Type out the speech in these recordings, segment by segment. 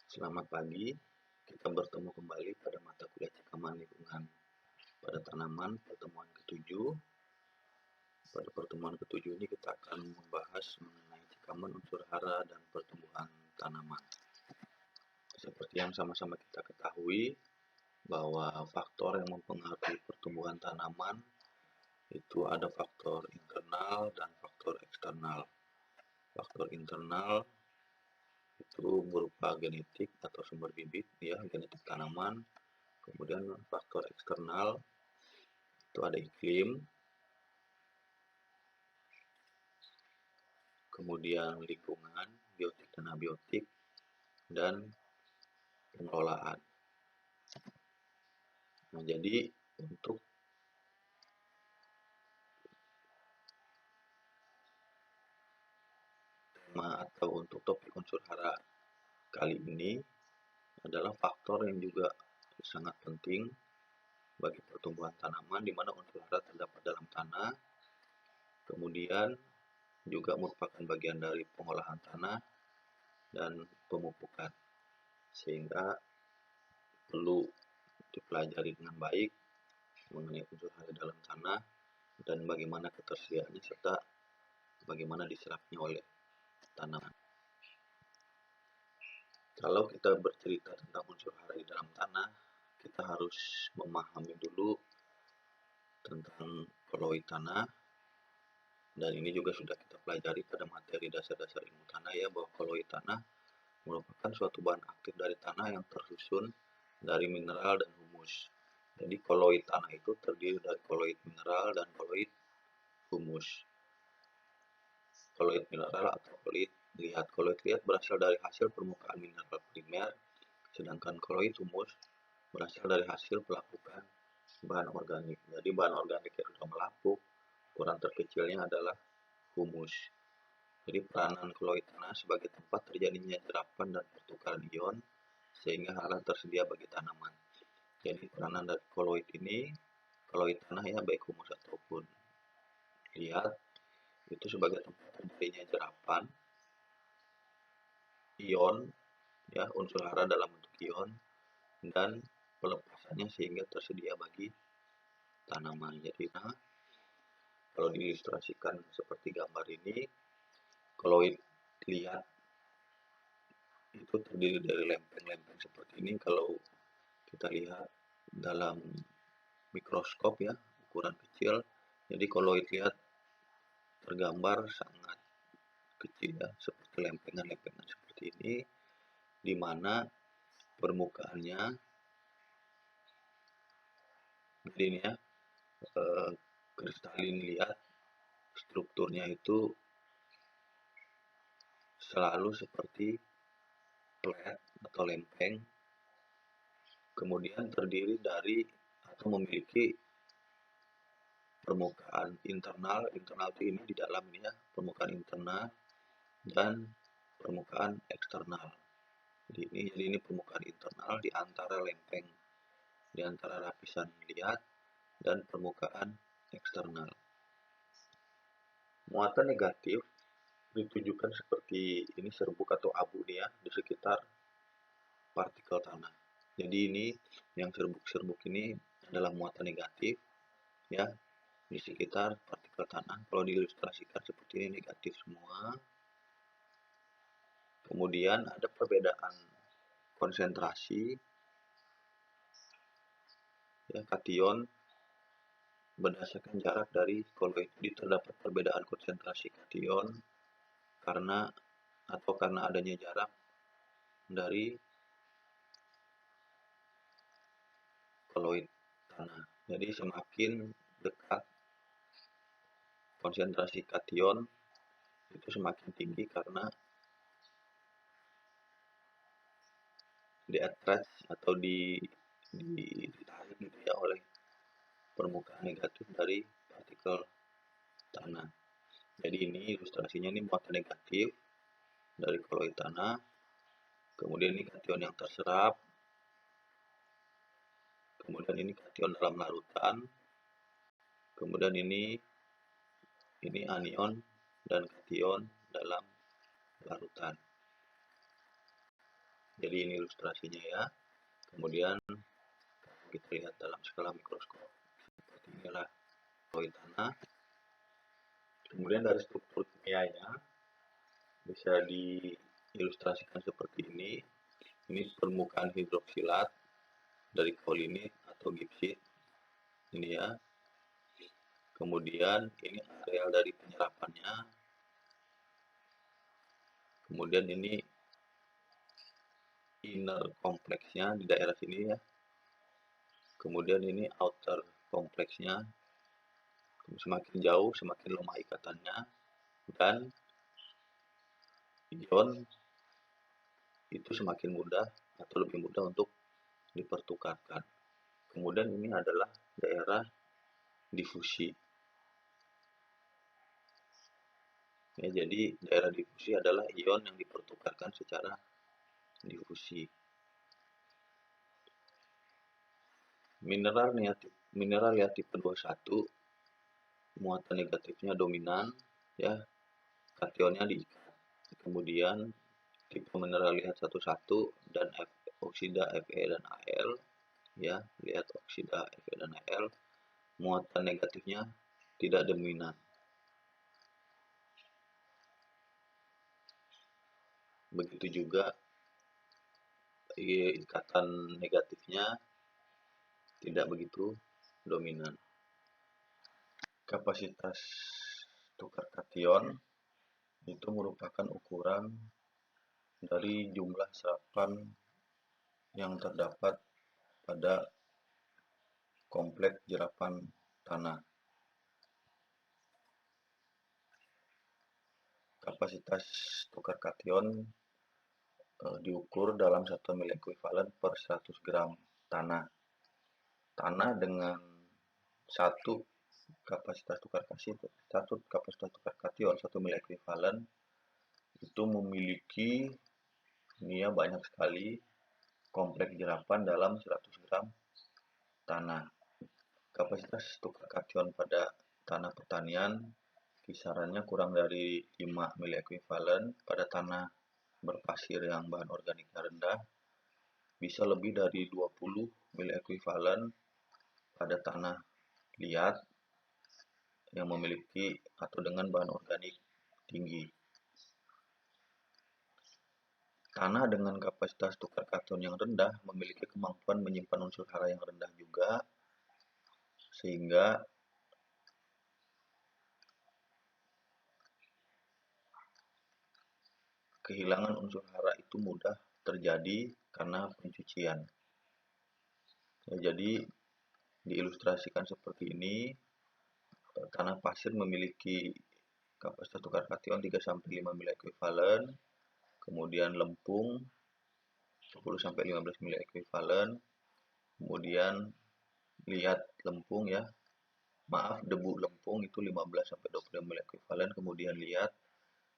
Selamat pagi, kita bertemu kembali pada mata kuliah Cikaman Lingkungan pada tanaman pertemuan ke-7. Pada pertemuan ke-7 ini kita akan membahas mengenai cikaman unsur hara dan pertumbuhan tanaman. Seperti yang sama-sama kita ketahui bahwa faktor yang mempengaruhi pertumbuhan tanaman itu ada faktor internal dan faktor eksternal. Faktor internal itu berupa genetik atau sumber bibit, ya, genetik tanaman. Kemudian faktor eksternal itu ada iklim, kemudian lingkungan, biotik dan abiotik, dan pengelolaan. Nah, jadi untuk tema atau untuk topik unsur hara kali ini adalah faktor yang juga sangat penting bagi pertumbuhan tanaman, di mana unsur hara terdapat dalam tanah, kemudian juga merupakan bagian dari pengolahan tanah dan pemupukan, sehingga perlu dipelajari dengan baik mengenai unsur hara dalam tanah dan bagaimana ketersediaannya serta bagaimana diserapnya oleh tanaman. Kalau kita bercerita tentang unsur hara di dalam tanah, kita harus memahami dulu tentang koloid tanah, dan ini juga sudah kita pelajari pada materi dasar-dasar ilmu tanah, ya, bahwa koloid tanah merupakan suatu bahan aktif dari tanah yang tersusun dari mineral dan humus. Jadi koloid tanah itu terdiri dari koloid mineral dan koloid humus. Koloid mineral atau koloid liat. Koloid liat berasal dari hasil permukaan mineral primer, sedangkan koloid humus berasal dari hasil pelapukan bahan organik. Jadi bahan organik yang sudah melapuk, ukuran terkecilnya adalah humus. Jadi peranan koloid tanah sebagai tempat terjadinya serapan dan pertukaran ion sehingga hara tersedia bagi tanaman. Jadi peranan dari koloid ini, koloid tanah, ya, baik humus ataupun liat, itu sebagai tempat terjadinya serapan ion, ya, unsur hara dalam bentuk ion, dan pelepasannya sehingga tersedia bagi tanaman. Jadi kalau diilustrasikan seperti gambar ini, koloid liat itu terdiri dari lempeng-lempeng seperti ini. Kalau kita lihat dalam mikroskop, ya, ukuran kecil, jadi koloid liat tergambar sangat kecil, ya, seperti lempengan-lempengan seperti ini, di mana permukaannya, jadi ini, ya, kristalin liat, strukturnya itu selalu seperti flat atau lempeng, kemudian terdiri dari atau memiliki permukaan internal itu ini di dalam ini, ya, permukaan internal dan permukaan eksternal. Jadi ini permukaan internal di antara lempeng, di antara lapisan liat dan permukaan eksternal. Muatan negatif ditunjukkan seperti ini, serbuk atau abu, nih, ya, di sekitar partikel tanah. Jadi ini yang serbuk-serbuk ini adalah muatan negatif, ya, di sekitar partikel tanah. Kalau diilustrasikan seperti ini, negatif semua. Kemudian ada perbedaan konsentrasi, ya, kation berdasarkan jarak dari koloid. Jadi terdapat perbedaan konsentrasi kation karena adanya jarak dari koloid tanah. Jadi semakin dekat konsentrasi kation itu semakin tinggi karena di-attract atau ditarik, gitu, ya, oleh permukaan negatif dari partikel tanah. Jadi ini ilustrasinya, ini muatan negatif dari koloid tanah, kemudian ini kation yang terserap, kemudian ini kation dalam larutan, kemudian ini anion dan kation dalam larutan. Jadi ini ilustrasinya ya. Kemudian kita lihat dalam skala mikroskop seperti inilah fluid tanah. Kemudian dari struktur kimianya bisa diilustrasikan seperti ini. Ini permukaan hidroksilat dari kaulinit atau gipsit. Ini ya. Kemudian ini areal dari penyerapannya. Kemudian ini inner kompleksnya di daerah sini ya. Kemudian ini outer kompleksnya. Semakin jauh semakin lemah ikatannya, dan ion itu semakin mudah atau lebih mudah untuk dipertukarkan. Kemudian ini adalah daerah difusi. Ya, jadi daerah difusi adalah ion yang dipertukarkan secara difusi. Mineral ya tipe 21, muatan negatifnya dominan, ya, kationnya diikat. Kemudian tipe mineral lihat 11 dan oksida Fe dan Al, ya, lihat oksida Fe dan Al, muatan negatifnya tidak dominan. Begitu juga ikatan negatifnya tidak begitu dominan. Kapasitas tukar kation itu merupakan ukuran dari jumlah serapan yang terdapat pada kompleks jerapan tanah. Kapasitas tukar kation diukur dalam 1 mili ekuivalen per 100 gram tanah. Tanah dengan satu kapasitas tukar kation 1 mili ekuivalen itu memiliki ini ya banyak sekali kompleks jerapan dalam 100 gram tanah. Kapasitas tukar kation pada tanah pertanian kisarannya kurang dari 5 mili ekuivalen. Pada tanah berpasir yang bahan organiknya rendah bisa lebih dari 20 mili ekuivalen pada tanah liat yang memiliki atau dengan bahan organik tinggi. Tanah dengan kapasitas tukar kation yang rendah memiliki kemampuan menyimpan unsur hara yang rendah juga, sehingga kehilangan unsur hara itu mudah terjadi karena pencucian. Ya, jadi diilustrasikan seperti ini, tanah pasir memiliki kapasitas tukar kation 3-5 mili ekuivalen, kemudian lempung 10-15 mili ekuivalen, kemudian liat lempung ya, maaf debu lempung itu 15-20 mili ekuivalen, kemudian liat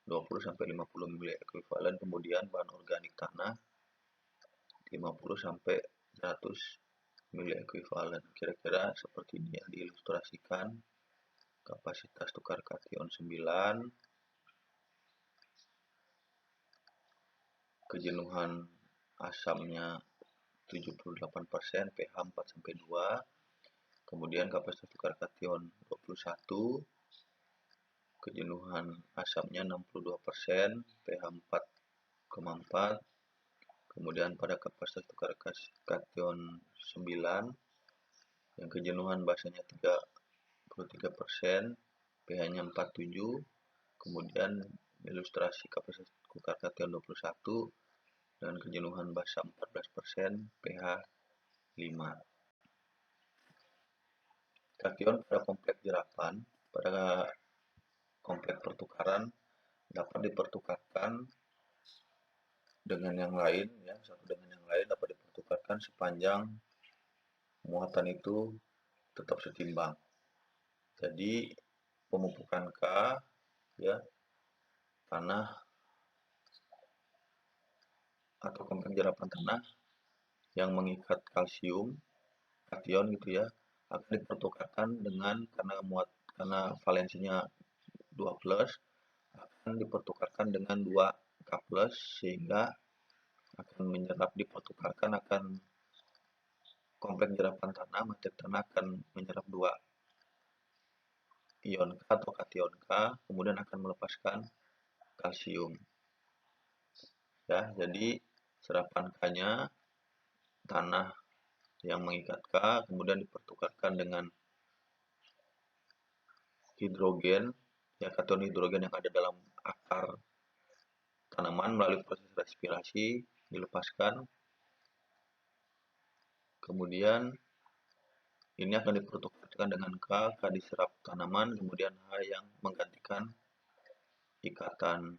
20-50 mili ekuivalen, kemudian bahan organik tanah 50-100 mili ekuivalen. Kira-kira seperti ini yang diilustrasikan. Kapasitas tukar kation 9, kejenuhan asamnya 78%, pH 4-2, kemudian kapasitas tukar kation 21, kejenuhan asamnya 62%, pH 4,4, kemudian pada kapasitas tukar kation 9 yang kejenuhan basanya 33%, pH-nya 47, kemudian ilustrasi kapasitas tukar kation 21 dengan kejenuhan basa 14%, pH 5. Kation pada kompleks jerapan pada kompleks pertukaran dapat dipertukarkan dengan yang lain ya, satu dengan yang lain dapat dipertukarkan sepanjang muatan itu tetap setimbang. Jadi pemupukan K ya, tanah atau kompleks jerapan tanah yang mengikat kalsium kation gitu ya akan dipertukarkan dengan karena valensinya 2+ akan dipertukarkan dengan 2K+ sehingga akan menyerap dipertukarkan, akan kompleks nyerapan tanah, materi tanah akan menyerap dua ion K atau kation K, kemudian akan melepaskan kalsium. Ya, jadi serapan K-nya tanah yang mengikat K, kemudian dipertukarkan dengan hidrogen, ya kation hidrogen yang ada dalam akar tanaman melalui proses respirasi dilepaskan. Kemudian ini akan dipertukarkan dengan K diserap tanaman, kemudian H yang menggantikan ikatan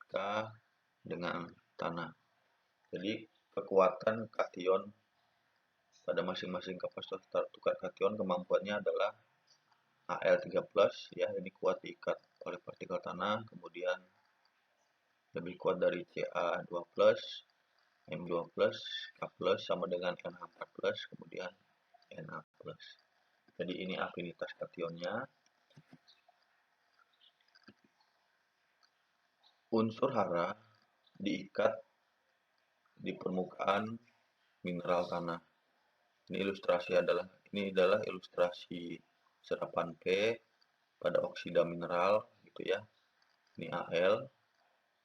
K dengan tanah. Jadi kekuatan kation pada masing-masing kapasitor tukar kation kemampuannya adalah Al3+, ya ini kuat diikat oleh partikel tanah, kemudian lebih kuat dari Ca2+, M2+, K+, sama dengan NH4+, kemudian Na+. Jadi ini afinitas kationnya. Unsur hara diikat di permukaan mineral tanah. Ini adalah ilustrasi serapan P pada oksida mineral gitu ya. Ini Al,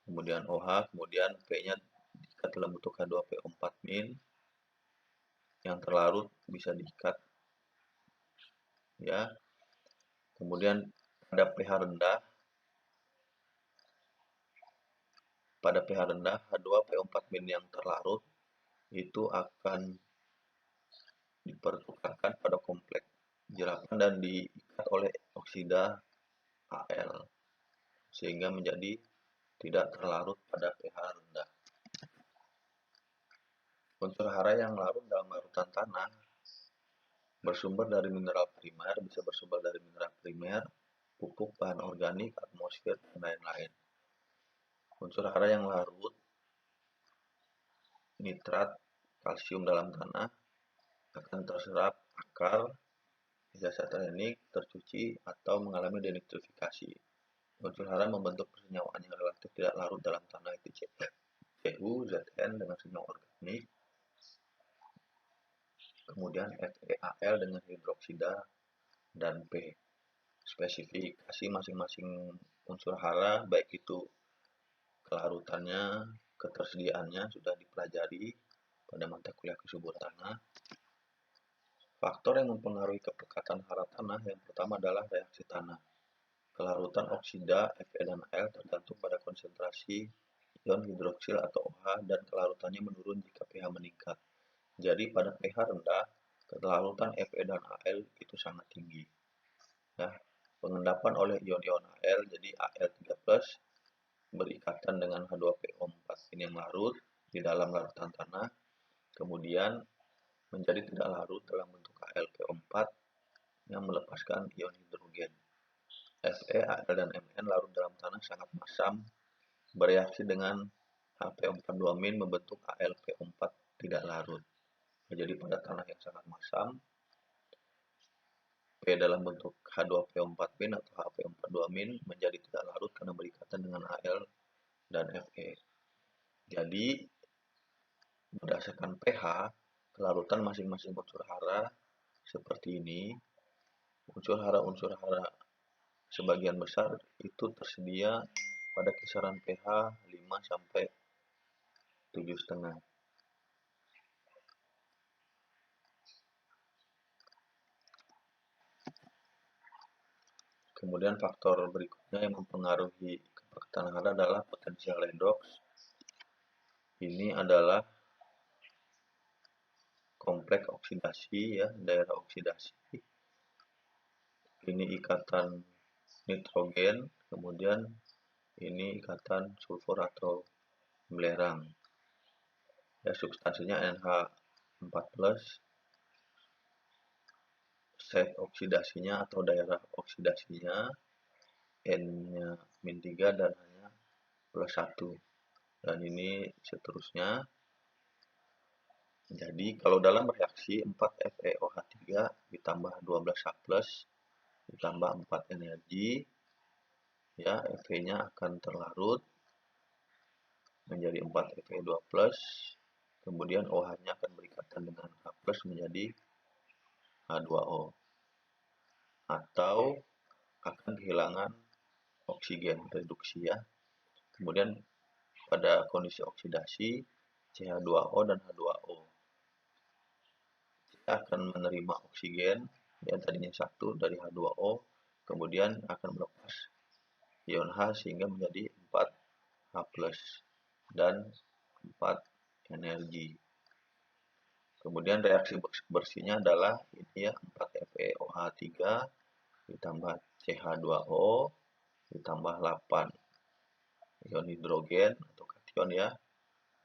kemudian OH, kemudian P-nya diikat dalam bentuk H2PO4- yang terlarut bisa diikat ya. Kemudian pada pH rendah H2PO4- yang terlarut itu akan dipertukarkan pada kompleks jerapan dan diikat oleh oksida Al sehingga menjadi tidak terlarut pada pH rendah. Unsur hara yang larut dalam larutan tanah bersumber dari mineral primer, bisa bersumber dari mineral primer, pupuk, bahan organik, atmosfer, dan lain-lain. Unsur hara yang larut, nitrat, kalsium dalam tanah akan terserap akar, jasa teknik, tercuci, atau mengalami denitrifikasi. Unsur hara membentuk persenyawaan yang relatif tidak larut dalam tanah itu Cu, Zn dengan senyawa organik, kemudian FeAl dengan hidroksida, dan P. Spesifikasi masing-masing unsur hara, baik itu kelarutannya, ketersediaannya sudah dipelajari pada mata kuliah kesuburan tanah. Faktor yang mempengaruhi kepekatan hara tanah yang pertama adalah reaksi tanah. Kelarutan oksida Fe dan Al tergantung pada konsentrasi ion hidroksil atau OH dan kelarutannya menurun jika pH meningkat. Jadi pada pH rendah, kelarutan Fe dan Al itu sangat tinggi. Ya, pengendapan oleh ion-ion Al, jadi Al3+ berikatan dengan H2PO4 ini yang larut di dalam larutan tanah, kemudian menjadi tidak larut dalam bentuk AlPO4 yang melepaskan ion hidrogen. Fe, Al, dan Mn larut dalam tanah sangat masam, bereaksi dengan HP42- membentuk AlPO4 tidak larut. Jadi pada tanah yang sangat masam, P dalam bentuk H2PO4- atau HP42- menjadi tidak larut karena berikatan dengan Al dan Fe. Jadi berdasarkan pH, kelarutan masing-masing unsur hara seperti ini. Unsur hara sebagian besar itu tersedia pada kisaran pH 5 sampai 7,5. Kemudian faktor berikutnya yang mempengaruhi kepekatan hara adalah potensial redox. Ini adalah kompleks oksidasi ya, daerah oksidasi. Ini ikatan nitrogen, kemudian ini ikatan sulfur atau belerang. Ya, substansinya NH4+, set oksidasinya atau daerah oksidasinya N-nya -3 dan H-nya +1. Dan ini seterusnya. Jadi kalau dalam reaksi 4FeOH3 ditambah 12H+ ditambah 4 energi, ya Fe-nya akan terlarut menjadi 4Fe2+, kemudian OH-nya akan berikatan dengan H+ menjadi H2O, atau akan kehilangan oksigen, reduksi ya. Kemudian pada kondisi oksidasi, CH2O dan H2O akan menerima oksigen yang tadinya 1 dari H2O, kemudian akan melepas ion H sehingga menjadi 4H+ dan 4 energi. Kemudian reaksi bersihnya adalah ini ya, 4FeOH3 ditambah CH2O ditambah 8 ion hidrogen atau kation ya,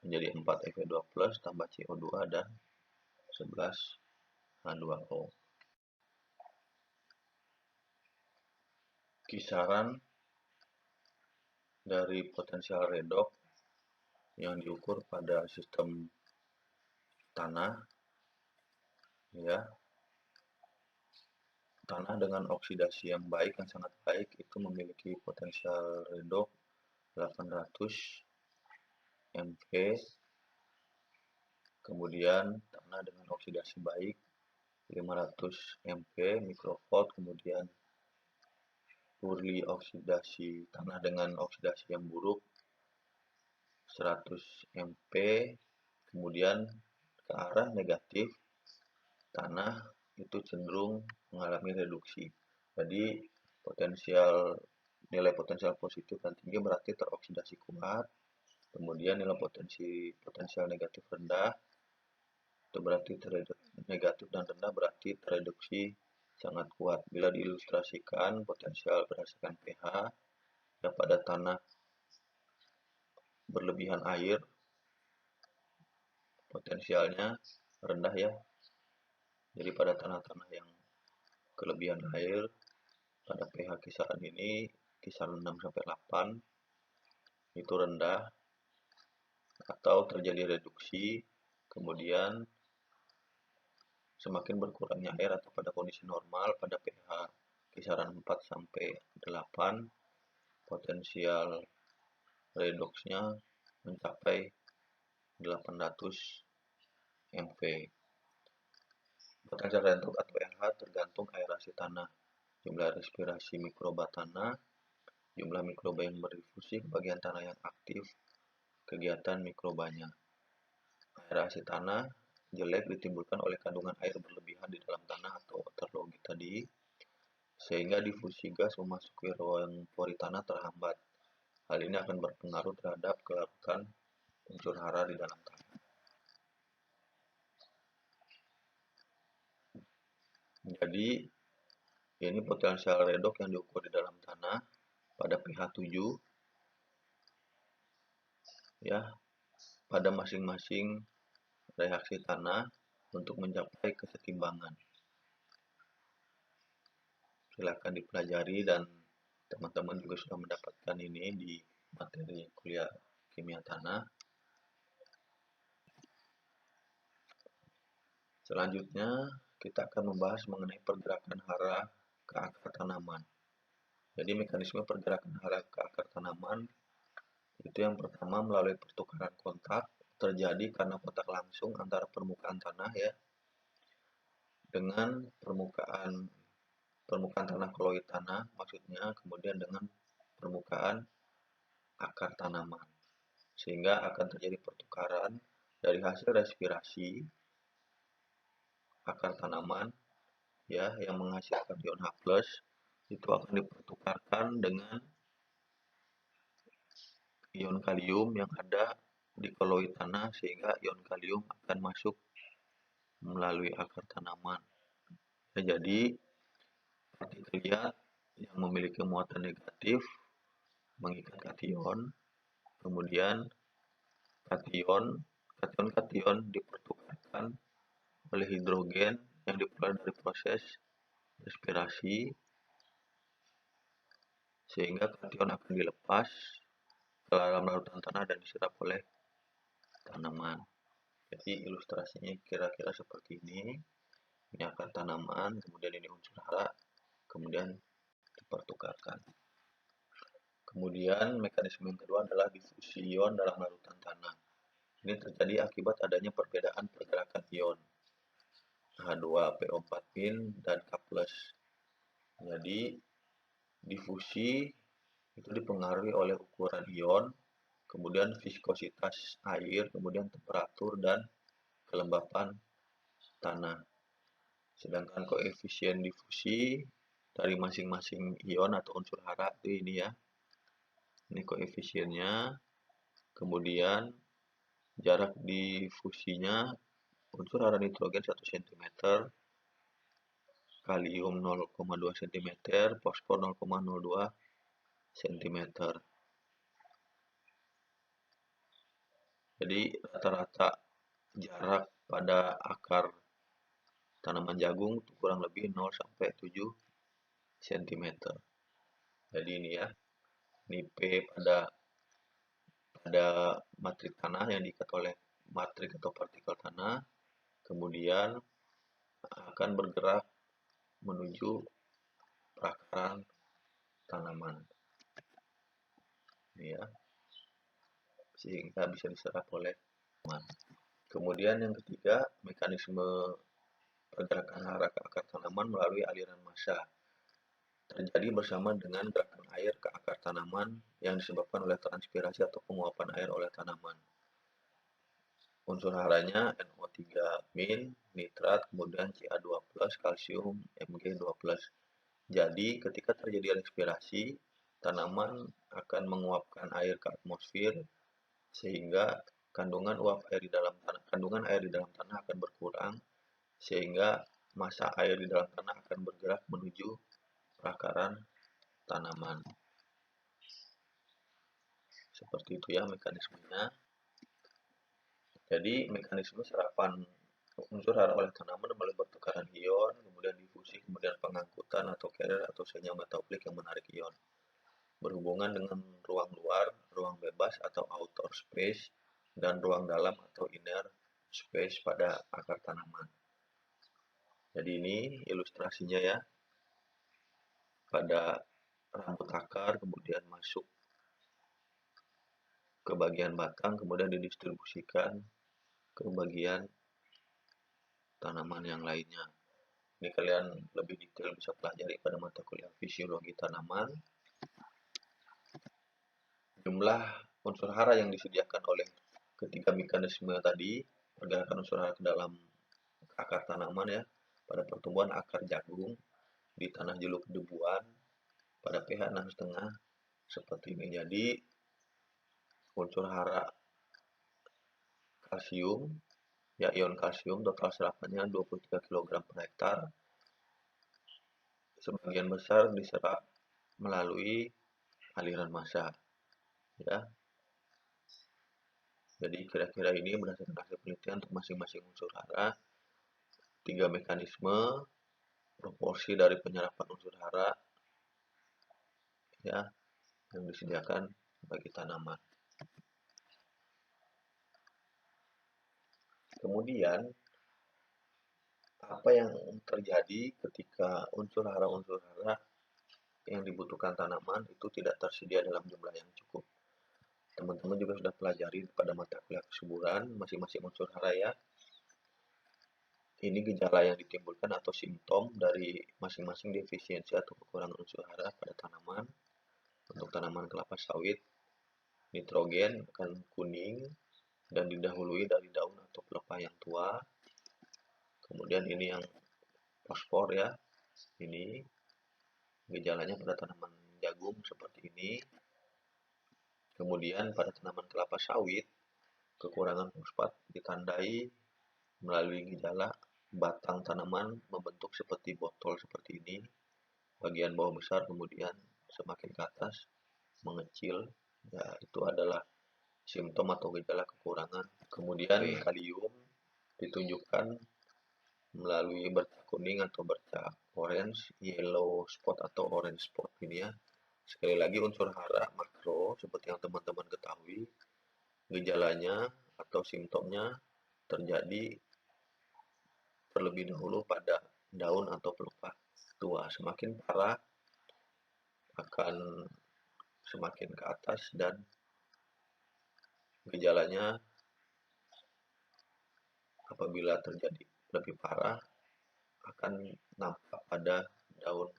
menjadi 4Fe2+ tambah CO2 dan 11H2O. Kisaran dari potensial redoks yang diukur pada sistem tanah ya, tanah dengan oksidasi yang baik, yang sangat baik, itu memiliki potensial redoks 800 MV. Kemudian tanah dengan oksidasi baik 500 MV mikrovolt. Kemudian Purli oksidasi tanah dengan oksidasi yang buruk 100 MV. Kemudian ke arah negatif, tanah itu cenderung mengalami reduksi. Jadi nilai potensial positif dan tinggi berarti teroksidasi kuat. Kemudian nilai potensial negatif rendah itu berarti negatif dan rendah berarti tereduksi sangat kuat. Bila diilustrasikan potensial berdasarkan pH ya, pada tanah berlebihan air potensialnya rendah ya. Jadi pada tanah-tanah yang kelebihan air pada pH kisaran ini, kisaran 6-8 itu rendah atau terjadi reduksi. Kemudian semakin berkurangnya air atau pada kondisi normal pada pH kisaran 4-8, potensial redoksnya mencapai 800 MV. Potensial redoks atau RH tergantung aerasi tanah, jumlah respirasi mikroba tanah, jumlah mikroba yang berdifusi ke bagian tanah yang aktif, kegiatan mikrobanya. Aerasi tanah jelek ditimbulkan oleh kandungan air berlebihan di dalam tanah atau waterlogging tadi, sehingga difusi gas memasuki ruang pori tanah terhambat. Hal ini akan berpengaruh terhadap kelarutan unsur hara di dalam tanah. Jadi ini potensial redoks yang diukur di dalam tanah pada pH 7 ya, pada masing-masing reaksi tanah untuk mencapai kesetimbangan. Silakan dipelajari dan teman-teman juga sudah mendapatkan ini di materi kuliah kimia tanah. Selanjutnya kita akan membahas mengenai pergerakan hara ke akar tanaman. Jadi mekanisme pergerakan hara ke akar tanaman itu yang pertama melalui pertukaran kontak, terjadi karena kontak langsung antara permukaan tanah ya dengan permukaan tanah koloid tanah maksudnya, kemudian dengan permukaan akar tanaman, sehingga akan terjadi pertukaran dari hasil respirasi akar tanaman ya yang menghasilkan ion H+ itu akan dipertukarkan dengan ion kalium yang ada di koloid tanah, sehingga ion kalium akan masuk melalui akar tanaman. Ya, jadi partikel yang memiliki muatan negatif mengikat kation, kemudian kation dipertukarkan oleh hidrogen yang diperoleh dari proses respirasi, sehingga kation akan dilepas ke dalam larutan tanah dan diserap oleh tanaman. Jadi ilustrasinya kira-kira seperti ini. Ini akar tanaman, kemudian ini unsur hara, kemudian dipertukarkan. Kemudian mekanisme yang kedua adalah difusi ion dalam larutan tanah. Ini terjadi akibat adanya perbedaan pergerakan ion H2PO4- dan K+. Jadi difusi itu dipengaruhi oleh ukuran ion, kemudian viskositas air, kemudian temperatur dan kelembapan tanah. Sedangkan koefisien difusi dari masing-masing ion atau unsur hara itu ini ya. Ini koefisiennya. Kemudian jarak difusinya unsur hara nitrogen 1 cm, kalium 0,2 cm, fosfor 0,02 cm. Jadi rata-rata jarak pada akar tanaman jagung itu kurang lebih 0 sampai 7 cm. Jadi ini ya, ini P pada matrik tanah yang diikat oleh matrik atau partikel tanah, kemudian akan bergerak menuju perakaran tanaman. Ini ya, sehingga bisa diserap oleh tanaman. Kemudian yang ketiga, mekanisme pergerakan hara ke akar tanaman melalui aliran massa. Terjadi bersama dengan gerakan air ke akar tanaman yang disebabkan oleh transpirasi atau penguapan air oleh tanaman. Unsur haranya NO3-, nitrat, kemudian Ca2+, kalsium, Mg2+. Jadi ketika terjadi respirasi, tanaman akan menguapkan air ke atmosfer sehingga kandungan air di dalam tanah akan berkurang, sehingga massa air di dalam tanah akan bergerak menuju perakaran tanaman. Seperti itu ya mekanismenya. Jadi mekanisme serapan unsur hara oleh tanaman melalui pertukaran ion, kemudian difusi, kemudian pengangkutan atau carrier atau senyawa metabolik yang menarik ion. Berhubungan dengan ruang luar, ruang bebas atau outer space, dan ruang dalam atau inner space pada akar tanaman. Jadi ini ilustrasinya ya. Pada rambut akar, kemudian masuk ke bagian batang, kemudian didistribusikan ke bagian tanaman yang lainnya. Ini kalian lebih detail bisa pelajari pada mata kuliah fisiologi tanaman. Jumlah unsur hara yang disediakan oleh ketiga mekanisme tadi, pergerakan unsur hara ke dalam akar tanaman ya, pada pertumbuhan akar jagung di tanah jenuh kedebuan pada pH 6,5 seperti ini. Jadi unsur hara kalsium, ya ion kalsium total serapannya 23 kg per hektar. Sebagian besar diserap melalui aliran massa. Ya. Jadi kira-kira ini berdasarkan hasil penelitian untuk masing-masing unsur hara, 3 mekanisme, proporsi dari penyerapan unsur hara ya yang disediakan bagi tanaman. Kemudian apa yang terjadi ketika unsur hara yang dibutuhkan tanaman itu tidak tersedia dalam jumlah yang cukup? Teman-teman juga sudah pelajari pada mata kuliah kesuburan masing-masing unsur hara ya. Ini gejala yang ditimbulkan atau simptom dari masing-masing defisiensi atau kekurangan unsur hara pada tanaman. Untuk tanaman kelapa sawit, nitrogen akan kuning dan didahului dari daun atau pelepah yang tua. Kemudian ini yang fosfor ya, ini gejalanya pada tanaman jagung seperti ini. Kemudian pada tanaman kelapa sawit, kekurangan fosfat ditandai melalui gejala batang tanaman membentuk seperti botol seperti ini. Bagian bawah besar kemudian semakin ke atas mengecil. Ya, itu adalah simptom atau gejala kekurangan. Kemudian kalium ditunjukkan melalui bercak kuning atau bercak orange, yellow spot atau orange spot ini ya. Sekali lagi unsur hara makro seperti yang teman-teman ketahui, gejalanya atau simptomnya terjadi terlebih dahulu pada daun atau pelepah tua. Semakin parah akan semakin ke atas dan gejalanya apabila terjadi lebih parah akan nampak pada daun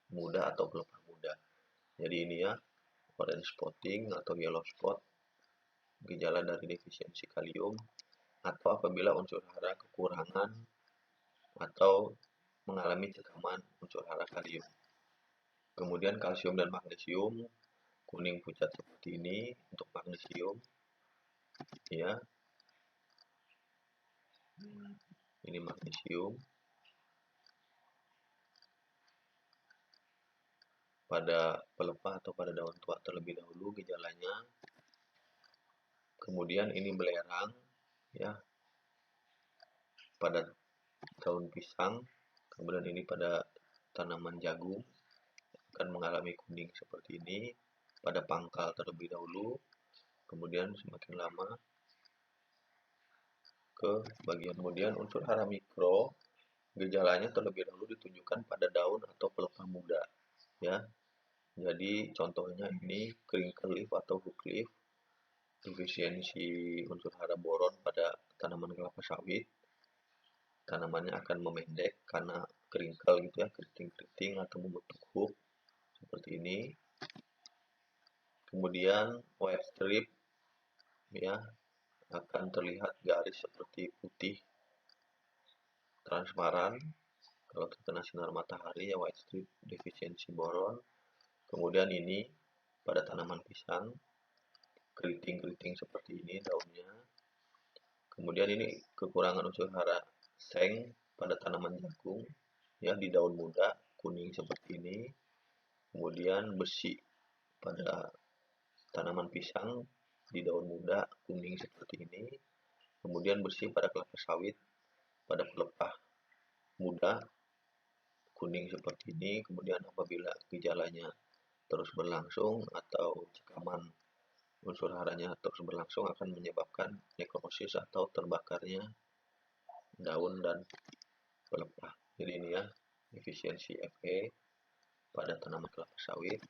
muda atau pelepah muda. Jadi ini ya, orange spotting atau yellow spot, gejala dari defisiensi kalium, atau apabila unsur hara kekurangan atau mengalami cekaman unsur hara kalium. Kemudian kalsium dan magnesium, kuning pucat seperti ini untuk magnesium, ya. Ini magnesium. Pada pelepah atau pada daun tua terlebih dahulu gejalanya. Kemudian ini belerang, ya, pada daun pisang. Kemudian ini pada tanaman jagung akan mengalami kuning seperti ini pada pangkal terlebih dahulu. Kemudian semakin lama ke bagian kemudian unsur hara mikro, gejalanya terlebih dahulu ditunjukkan pada daun atau pelepah muda, ya. Jadi contohnya ini crinkle leaf atau hook leaf, defisiensi unsur hara boron pada tanaman kelapa sawit. Tanamannya akan memendek karena crinkle gitu ya, keriting-keriting atau membentuk hook seperti ini. Kemudian white strip, ya, akan terlihat garis seperti putih transparan kalau terkena sinar matahari, ya, white strip defisiensi boron. Kemudian ini pada tanaman pisang, keriting-keriting seperti ini daunnya. Kemudian ini kekurangan unsur hara seng pada tanaman jagung, ya, di daun muda kuning seperti ini. Kemudian besi pada tanaman pisang di daun muda kuning seperti ini. Kemudian besi pada kelapa sawit pada pelepah muda kuning seperti ini. Kemudian apabila gejalanya terus berlangsung atau cekaman unsur haranya terus berlangsung akan menyebabkan nekrosis atau terbakarnya daun dan pelepah. Jadi ini ya, efisiensi Fe pada tanaman kelapa sawit.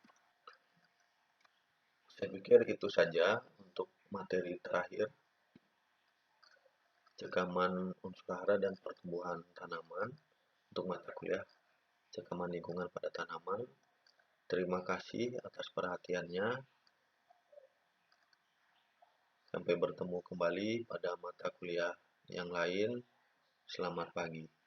Saya pikir itu saja untuk materi terakhir, cekaman unsur hara dan pertumbuhan tanaman untuk mata kuliah cekaman lingkungan pada tanaman. Terima kasih atas perhatiannya. Sampai bertemu kembali pada mata kuliah yang lain. Selamat pagi.